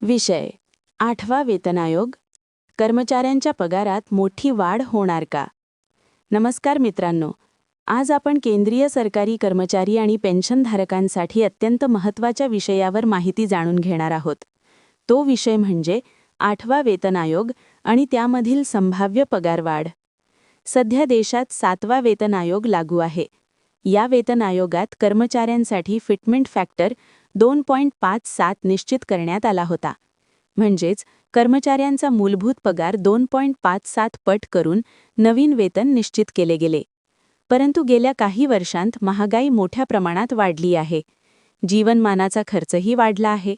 विषय 8वा वेतन आयोग. कर्मचाऱ्यांच्या पगारात मोठी वाढ होणार का? नमस्कार मित्रांनो, आज आपण केंद्रीय सरकारी कर्मचारी आणि पेन्शनधारकांसाठी अत्यंत महत्त्वाच्या विषयावर माहिती जाणून घेणार आहोत. तो विषय म्हणजे 8वा वेतन आयोग आणि त्यामधील संभाव्य पगारवाढ. सध्या देशात 7वा वेतन आयोग लागू आहे. या वेतन आयोगात कर्मचाऱ्यांसाठी फिटमेंट फॅक्टर 2.57 निश्चित करण्यात आला होता. म्हणजेच कर्मचाऱ्यांचा मूलभूत पगार 2.57 पट करून नवीन वेतन निश्चित केले गेले. परंतु गेल्या काही वर्षांत महागाई मोठ्या प्रमाणात वाढली आहे. जीवनमानाचा खर्चही वाढला आहे.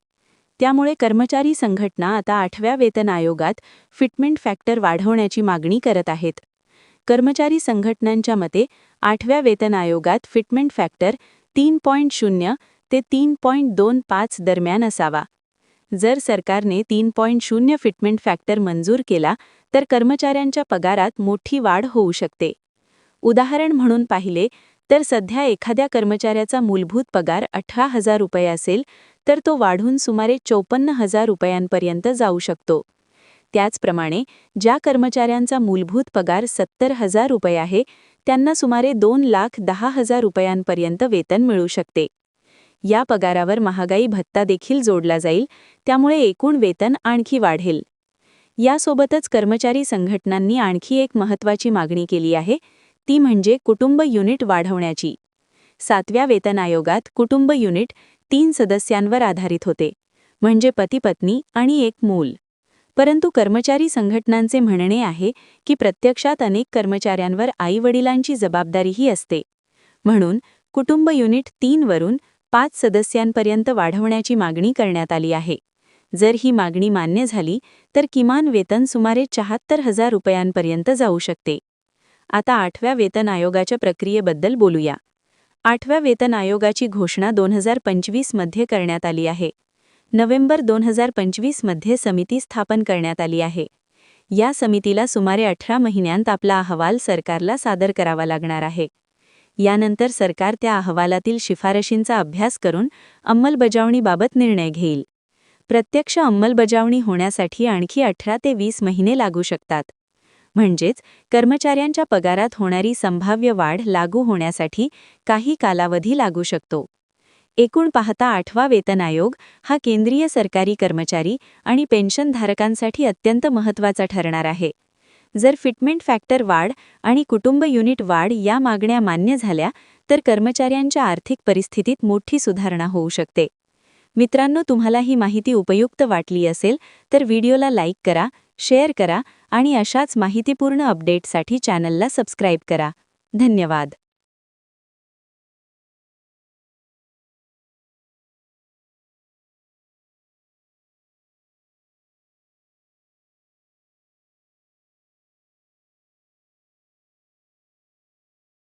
त्यामुळे कर्मचारी संघटना आता 8व्या वेतन आयोगात फिटमेंट फॅक्टर वाढवण्याची मागणी करत आहेत. कर्मचारी संघटनांच्या मते 8व्या वेतन आयोगात फिटमेंट फॅक्टर 3.0 ते 3.25 दरम्यान असावा. जर सरकारने 3.0 फिटमेंट फॅक्टर मंजूर केला तर कर्मचाऱ्यांच्या पगारात मोठी वाढ होऊ शकते. उदाहरण म्हणून पाहिले तर सध्या एखाद्या कर्मचाऱ्याचा मूलभूत पगार 18,000 रुपये असेल तर तो वाढून सुमारे 54,000 रुपयांपर्यंत जाऊ शकतो. त्याचप्रमाणे ज्या कर्मचाऱ्यांचा मूलभूत पगार 70,000 रुपये आहे त्यांना सुमारे 2,10,000 रुपयांपर्यंत वेतन मिळू शकते. या पगारावर महागाई भत्ता देखील जोडला जाईल, त्यामुळे एकूण वेतन आणखी वाढेल. यासोबतच कर्मचारी संघटनांनी आणखी एक महत्त्वाची मागणी केली आहे, ती म्हणजे कुटुंब युनिट वाढवण्याची. 7व्या वेतन आयोगात कुटुंब युनिट 3 सदस्यांवर आधारित होते, म्हणजे पती-पत्नी आणि एक मूल. परंतु कर्मचारी संघटनांचे म्हणणे आहे की प्रत्यक्षात अनेक कर्मचाऱ्यांवर आई-वडिलांची जबाबदारीही असते. म्हणून कुटुंब युनिट 3 वरून 5 सदस्यांपर्यंत वाढवण्याची मागणी करण्यात आली आहे. जर ही मागणी मान्य झाली तर किमान वेतन सुमारे 74,000 रुपयांपर्यंत जाऊ शकते. आता 8व्या वेतन आयोगाच्या प्रक्रियेबद्दल बोलूया. 8व्या वेतन आयोगाची घोषणा 2025 मध्ये करण्यात आली आहे. नोव्हेंबर 2025 मध्ये समिती स्थापन करण्यात आली आहे. या समितीला सुमारे 18 महिन्यांत आपला अहवाल सरकारला सादर करावा लागणार आहे. यानंतर सरकार त्या अहवालातील शिफारशींचा अभ्यास करून अंमलबजावणीबाबत निर्णय घेईल. प्रत्यक्ष अंमलबजावणी होण्यासाठी आणखी 18 ते 20 महिने लागू शकतात. म्हणजेच कर्मचाऱ्यांच्या पगारात होणारी संभाव्य वाढ लागू होण्यासाठी काही कालावधी लागू शकतो. एकूण पाहता 8वा वेतन आयोग हा केंद्रीय सरकारी कर्मचारी आणि पेन्शनधारकांसाठी अत्यंत महत्त्वाचा ठरणार आहे. जर फिटमेंट फॅक्टर वाढ आणि कुटुंब युनिट वाढ या मागण्या मान्य झाल्या तर कर्मचाऱ्यांच्या आर्थिक परिस्थितीत मोठी सुधारणा होऊ शकते. मित्रांनो, तुम्हाला ही माहिती उपयुक्त वाटली असेल तर व्हिडिओला लाईक करा, शेअर करा आणि अशाच माहितीपूर्ण अपडेटसाठी चॅनलला सबस्क्राईब करा. धन्यवाद.